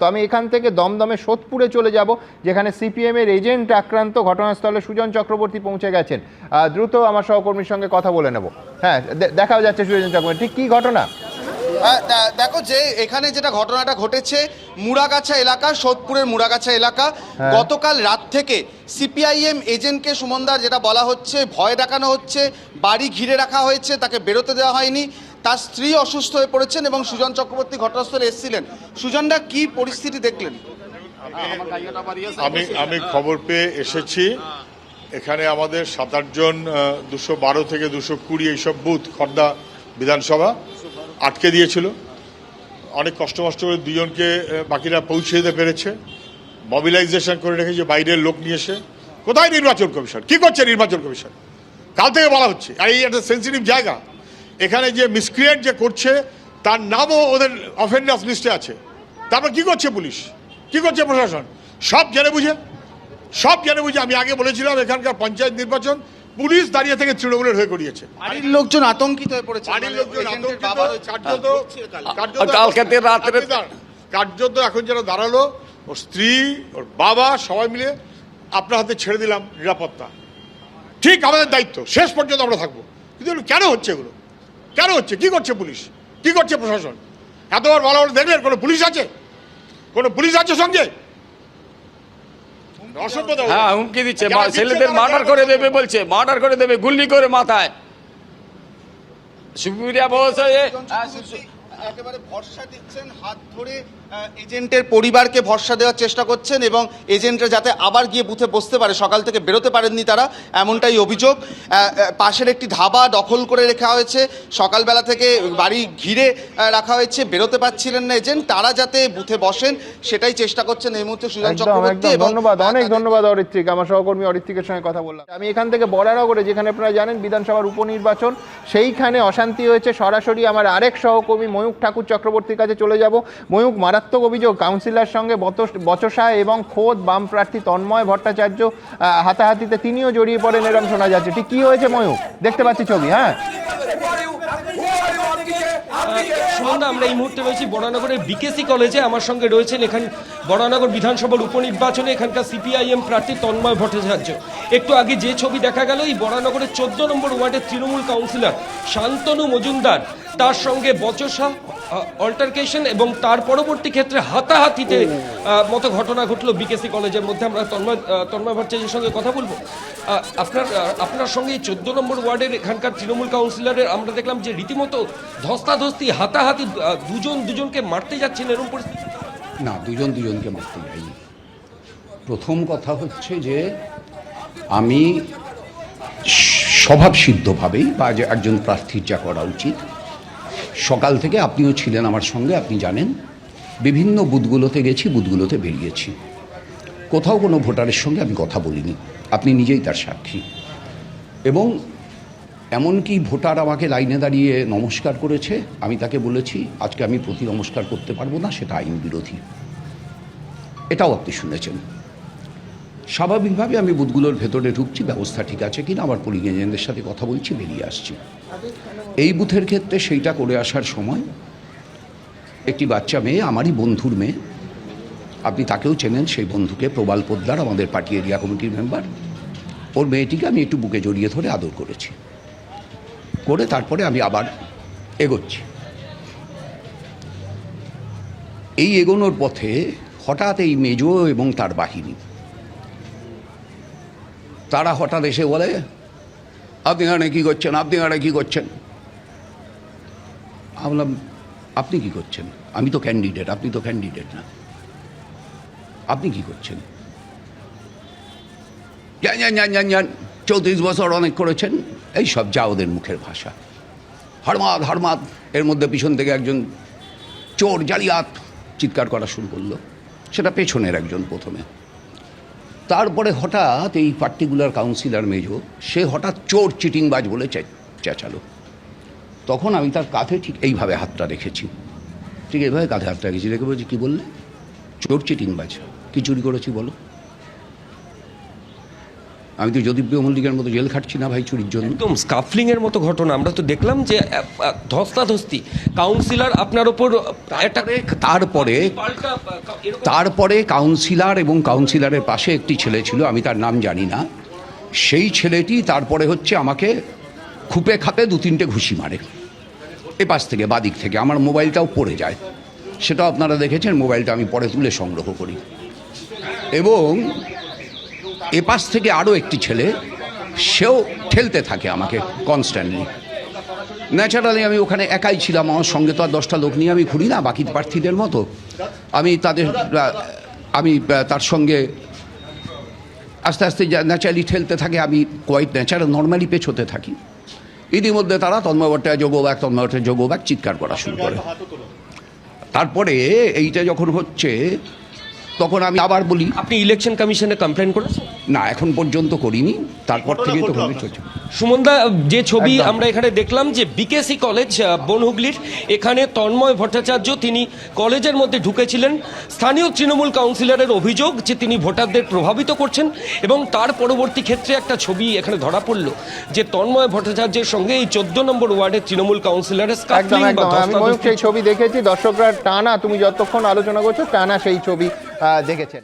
তো আমি এখান থেকে দমদমে সোদপুরে চলে যাব, যেখানে সিপিএমের এজেন্ট আক্রান্ত। ঘটনাস্থলে সুজন চক্রবর্তী পৌঁছে গেছেন। দ্রুত আমার সহকর্মীর সঙ্গে কথা বলে নেব। হ্যাঁ, দেখাও যাচ্ছে সুজন চক্রবর্তী, ঠিক কী ঘটনা? দেখো যে এখানে যেটা ঘটনাটা ঘটেছে মুড়াগাছা এলাকা, সোদপুরের মুড়াগাছা এলাকা। গতকাল রাত থেকে সিপিআইএম এজেন্টকে সুমনদার যেটা বলা হচ্ছে, ভয় দেখানো হচ্ছে, বাড়ি ঘিরে রাখা হয়েছে, তাকে বেরোতে দেওয়া হয়নি। তার স্ত্রী অসুস্থ হয়ে পড়েছেন এবং সুজন চক্রবর্তী ঘটনাস্থলে এসেছিলেন। সুজনদা, কি পরিস্থিতি দেখলেন? আমি খবর পেয়ে এসেছি। এখানে আমাদের 7-8 জন 212 থেকে 220 এইসব বুথ খর্দা বিধানসভা আটকে দিয়েছিল। অনেক কষ্ট করে দুজনকে বাকিরা পৌঁছে দিতে পেরেছে। মোবিলাইজেশন করে রেখেছে বাইরের লোক নিয়ে এসে। কোথায় নির্বাচন কমিশন? কি করছে নির্বাচন কমিশন? কাল থেকে বলা হচ্ছে, আর এই একটা সেন্সিটিভ জায়গা। এখানে যে মিসক্রিয়েন্ট যে করছে তার নামও ওদের অফেন্ডার্স লিস্টে আছে। তারপর কি করছে পুলিশ, কি করছে প্রশাসন? সব জেনে বুঝে আমি আগে বলেছিলাম, এখানকার পঞ্চায়েত নির্বাচন পুলিশ দাঁড়িয়ে থেকে তৃণমূলের হয়ে করিয়েছে। বাড়ির লোকজন আতঙ্কিত হয়ে পড়েছে। কার্যত এখন যেন দাঁড়ালো, ওর স্ত্রী, ওর বাবা সবাই মিলে আপনার হাতে ছেড়ে দিলাম নিরাপত্তা। ঠিক আমাদের দায়িত্ব, শেষ পর্যন্ত আমরা থাকবো। কিন্তু কেন হচ্ছে এগুলো? কেন হচ্ছে? কি করছে পুলিশ, কি করছে প্রশাসন? এতবার বলা বলে দেখলেন কোনো পুলিশ আছে? কোনো পুলিশ আছে সঙ্গে? হ্যাঁ, হুমকি দিচ্ছে, ছেলেদের মার্ডার করে দেবে বলছে, মার্ডার করে দেবে গুলি করে মাথায়। সুপ্রিয়া বলছে একেবারে ভরসা দিচ্ছেন, হাত ধরে এজেন্টের পরিবারকে ভরসা দেওয়ার চেষ্টা করছেন এবং এজেন্টরা যাতে আবার গিয়ে বুথে বসতে পারে। সকাল থেকে বেরোতে পারেননি তারা, এমনটাই অভিযোগ। পাশের একটি ধাবা দখল করে রাখা হয়েছে, সকালবেলা থেকে বাড়ি ঘিরে রাখা হয়েছে, বেরোতে পারছিলেন না এজেন্ট। তারা যাতে বুথে বসেন সেটাই চেষ্টা করছেন এই মুহূর্তে সুজন চক্রবর্তী। ধন্যবাদ, অনেক ধন্যবাদ অরিত্রিক। আমার সহকর্মী অরিত্রিকের সঙ্গে কথা বললাম। আমি এখান থেকে বরানগরে, যেখানে আপনারা জানেন বিধানসভার উপনির্বাচন, সেইখানে অশান্তি হয়েছে। সরাসরি আমার আরেক সহকর্মী ময়ূক ঠাকুর চক্রবর্তীর কাছে চলে যাব। ময়ূক, মারাত্মক অভিযোগ, কাউন্সিলর সঙ্গে বচসা এবং খোদ বাম প্রার্থী তন্ময় ভট্টাচার্য হাতাহাতিতে তিনিও জড়িয়ে পড়েন, এরকম শোনা যাচ্ছে। ঠিক কি হয়েছে ময়ূক? দেখতে পাচ্ছি ছবি। হ্যাঁ, সুমনদা, আমরা এই মুহূর্তে রয়েছি বরানগরের বিকেসি কলেজে। আমার সঙ্গে রয়েছেন এখানে বরানগর বিধানসভার উপনির্বাচনে এখানকার সিপিআইএম প্রার্থী তন্ময় ভট্টাচার্য। একটু আগে যে ছবি দেখা গেল, এই বরানগরের 14 নম্বর ওয়ার্ডের তৃণমূল কাউন্সিলর শান্তনু মজুমদার, তার সঙ্গে বচসা, অল্টারকেশন এবং তার পরবর্তী ক্ষেত্রে হাতাহাতিতে মতো ঘটনা ঘটলো বিকেসি কলেজের মধ্যে। আমরা তন্ময় ভট্টাচার্যের সঙ্গে কথা বলবো। আপনার সঙ্গে এই 14 নম্বর ওয়ার্ডের এখানকার তৃণমূল কাউন্সিলরের আমরা দেখলাম যে রীতিমতো ধস্তাধস্তি, হাতাহাতি, দুজনকে মারতে যাচ্ছেন, এরকম পরিস্থিতি? না, দুজনকে মারতে যাইনি। প্রথম কথা হচ্ছে যে আমি স্বভাবসিদ্ধভাবেই, বা যে একজন প্রার্থীর যা করা উচিত, সকাল থেকে আপনিও ছিলেন আমার সঙ্গে, আপনি জানেন, বিভিন্ন বুথগুলোতে গেছি, বুথগুলোতে বেরিয়েছি, কোথাও কোনো ভোটারের সঙ্গে আমি কথা বলিনি। আপনি নিজেই তার সাক্ষী। এবং এমনকি ভোটার আমাকে লাইনে দাঁড়িয়ে নমস্কার করেছে, আমি তাকে বলেছি আজকে আমি প্রতি নমস্কার করতে পারবো না, সেটা আইন বিরোধী। এটাও আপনি শুনেছেন। স্বাভাবিকভাবে আমি বুথগুলোর ভেতরে ঢুকছি, ব্যবস্থা ঠিক আছে কিনা, আমার পোলিং এজেন্টদের সাথে কথা বলছি, বেরিয়ে আসছি। এই বুথের ক্ষেত্রে সেইটা করে আসার সময় একটি বাচ্চা মেয়ে, আমারই বন্ধুর মেয়ে, আপনি তাকেও চেনেন, সেই বন্ধুকে, প্রবাল পোদ্দার, আমাদের পার্টি এরিয়া কমিটির মেম্বার, ওর মেয়েটিকে আমি একটু বুকে জড়িয়ে ধরে আদর করেছি, করে তারপরে আমি আবার এগোচ্ছি। এই এগোনোর পথে হঠাৎ এই মেজো এবং তার বাহিনী, তারা হঠাৎ এসে বলে, আপনি এখানে কী করছেন, আপনি এখানে কী করছেন? আমি বললাম, আপনি কী করছেন? আমি তো ক্যান্ডিডেট, আপনি তো ক্যান্ডিডেট না, আপনি কী করছেন? জান 34 বছর অনেক করেছেন, এই সব যা ওদের মুখের ভাষা। হরমাদ, এর মধ্যে পিছন থেকে একজন চোর, জালিয়াত চিৎকার করা শুরু করলো। সেটা পেছনের একজন প্রথমে। তারপরে হঠাৎ এই পার্টিকুলার কাউন্সিলর মেজো, সে হঠাৎ চোর, চিটিংবাজ বলে চেঁচালো। তখন আমি তার কাঁধে ঠিক এইভাবে হাতটা রেখেছি, ঠিক এইভাবে কাঁধে হাতটা রেখেছি, রেখে বলছি, কী বললে? চোর, চিটিংবাজ, কী চুরি করেছি বলো? আমি তো জ্যোতিপ্রিয় মল্লিকের মতো জেল খাটছি না ভাই চুরির জন্য। একদম স্কাফলিং এর মতো ঘটনা আমরা তো দেখলাম যে ধস্তাধস্তি, কাউন্সিলর আপনার ওপর একটা তারপরে কাউন্সিলর এবং কাউন্সিলরের পাশে একটি ছেলে ছিল, আমি তার নাম জানি না, সেই ছেলেটি তারপরে হচ্ছে আমাকে খুপে খাপে 2-3টে ঘুষি মারে এপাশ থেকে বাদিক থেকে। আমার মোবাইলটাও পড়ে যায়, সেটাও আপনারা দেখেছেন, মোবাইলটা আমি পরে তুলে সংগ্রহ করি। এবং এপাশ থেকে আরও একটি ছেলে, সেও ঠেলতে থাকে আমাকে কনস্ট্যান্টলি। ন্যাচারালি আমি ওখানে একাই ছিলাম, আমার সঙ্গে তো আর 10টা লোক নিয়ে আমি ঘুরি না বাকি প্রার্থীদের মতো। আমি তার সঙ্গে আস্তে আস্তে ন্যাচারালি ঠেলতে থাকে, আমি কোয়াইট ন্যাচারাল নর্মালি পেছোতে থাকি। ইতিমধ্যে তারা তন্ময় ভট্টাচার্য যোগ ব্যাগ চিৎকার করা শুরু করে। তারপরে এইটা যখন হচ্ছে তখন আমি আবার বলি, আপনি ইলেকশন কমিশনে কমপ্লেন করেছেন? না এখন পর্যন্ত করিনি, তারপর থেকেই তো ঘটনা চলছে। সুমনদা, যে ছবি আমরা এখানে দেখলাম যে বিকেসি কলেজ বনহুগলির, এখানে তন্ময় ভট্টাচার্য তিনি কলেজের মধ্যে ঢুকেছিলেন। স্থানীয় তৃণমূল কাউন্সিলরের অভিযোগ যে তিনি ভোটারদের প্রভাবিত করছেন, এবং তার পরবর্তী ক্ষেত্রে একটা ছবি এখানে ধরা পড়ল যে তন্ময় ভট্টাচার্যের সঙ্গে এই 14 নম্বর ওয়ার্ডের তৃণমূল কাউন্সিলরের একদম একদম আমি ময়ূক সেই ছবি দেখেছি, দর্শকরা টানা, তুমি যতক্ষণ আলোচনা করছো টানা সেই ছবি দেখেছেন।